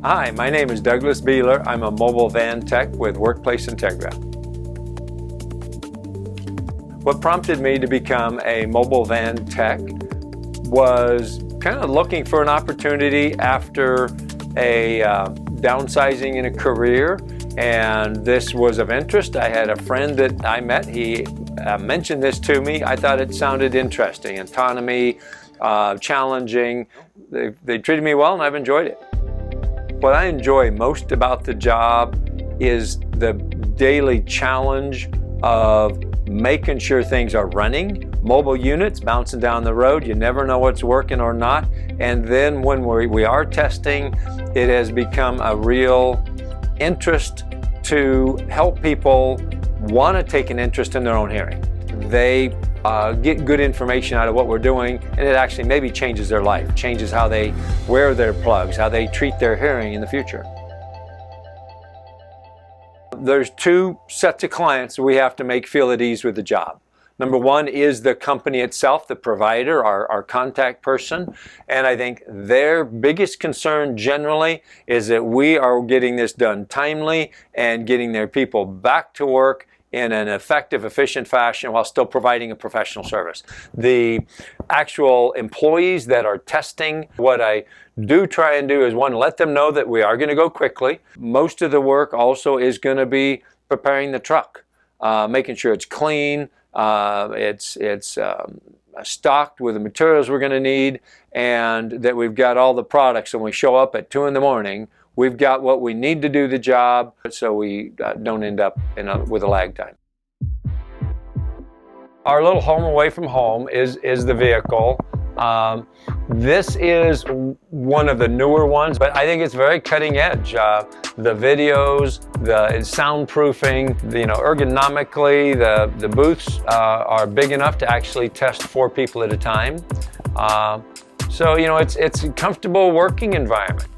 Hi, my name is Douglas Beeler. I'm a mobile van tech with Workplace Integra. What prompted me to become a mobile van tech was kind of looking for an opportunity after a downsizing in a career, and this was of interest. I had a friend that I met. He mentioned this to me. I thought it sounded interesting. Autonomy, challenging. They treated me well, and I've enjoyed it. What I enjoy most about the job is the daily challenge of making sure things are running. Mobile units bouncing down the road, you never know what's working or not. And then when we are testing, it has become a real interest to help people want to take an interest in their own hearing. They get good information out of what we're doing, and it actually maybe changes their life, changes how they wear their plugs, how they treat their hearing in the future. There's two sets of clients we have to make feel at ease with the job. Number one is the company itself, the provider, our contact person. And I think their biggest concern generally is that we are getting this done timely and getting their people back to work in an effective, efficient fashion while still providing a professional service. The actual employees that are testing, what I do try and do is, one, let them know that we are going to go quickly. Most of the work also is going to be preparing the truck, making sure it's clean, it's stocked with the materials we're going to need, and that we've got all the products. When we show up at 2 in the morning, we've got what we need to do the job, so we don't end up with a lag time. Our little home away from home is the vehicle. This is one of the newer ones, but I think it's very cutting edge. The videos, the soundproofing, ergonomically, the booths are big enough to actually test 4 people at a time. So it's a comfortable working environment.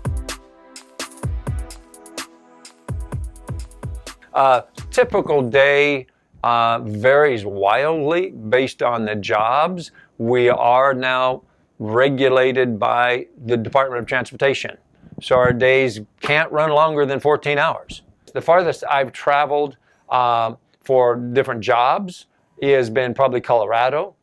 Typical day varies wildly based on the jobs. We are now regulated by the Department of Transportation, so our days can't run longer than 14 hours. The farthest I've traveled for different jobs has been probably Colorado.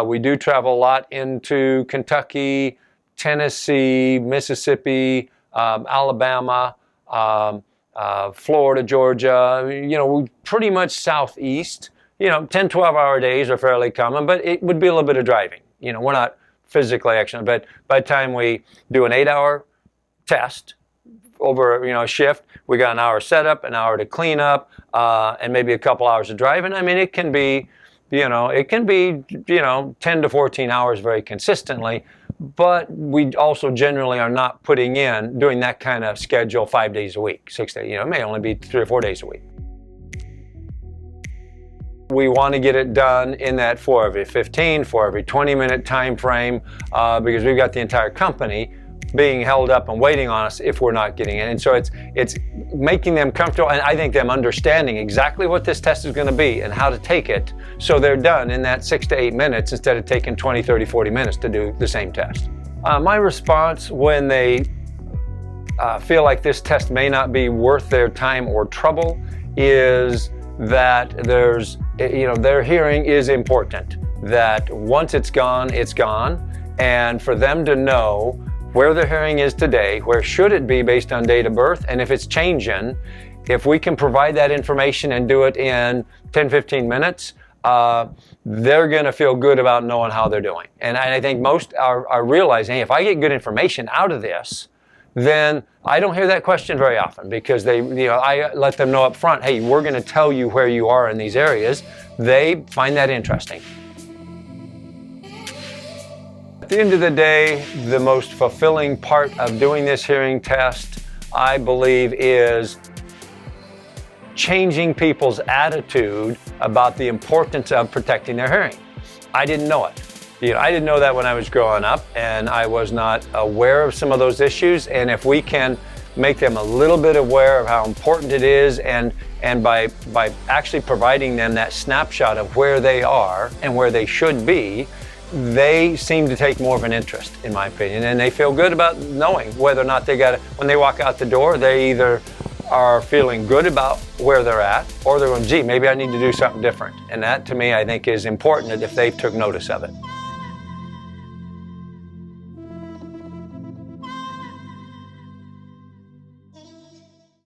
We do travel a lot into Kentucky, Tennessee, Mississippi, Alabama, Florida, Georgia, we pretty much southeast. 10, 12-hour days are fairly common, but it would be a little bit of driving. We're not physically actionable, but by the time we do an 8-hour test over a shift, we got an hour setup, an hour to clean up, and maybe a couple hours of driving. I mean, it can be 10 to 14 hours very consistently. But we also generally are not doing that kind of schedule 5 days a week, 6 days. It may only be 3 or 4 days a week. We want to get it done in that 4 every 15, 4 every 20-minute time frame, because we've got the entire company being held up and waiting on us if we're not getting it. And so it's making them comfortable, and I think them understanding exactly what this test is going to be and how to take it, so they're done in that 6 to 8 minutes instead of taking 20, 30, 40 minutes to do the same test. My response when they feel like this test may not be worth their time or trouble is that their hearing is important, that once it's gone, and for them to know where their hearing is today, where should it be based on date of birth, and if it's changing, if we can provide that information and do it in 10, 15 minutes, they're going to feel good about knowing how they're doing. And I think most are realizing, hey, if I get good information out of this, then I don't hear that question very often, because I let them know up front, hey, we're going to tell you where you are in these areas. They find that interesting. At the end of the day, the most fulfilling part of doing this hearing test, I believe, is changing people's attitude about the importance of protecting their hearing. I didn't know it. I didn't know that when I was growing up, and I was not aware of some of those issues. And if we can make them a little bit aware of how important it is, and by actually providing them that snapshot of where they are and where they should be, they seem to take more of an interest, in my opinion, and they feel good about knowing whether or not they got it. When they walk out the door, they either are feeling good about where they're at, or they're going, gee, maybe I need to do something different. And that, to me, I think is important if they took notice of it.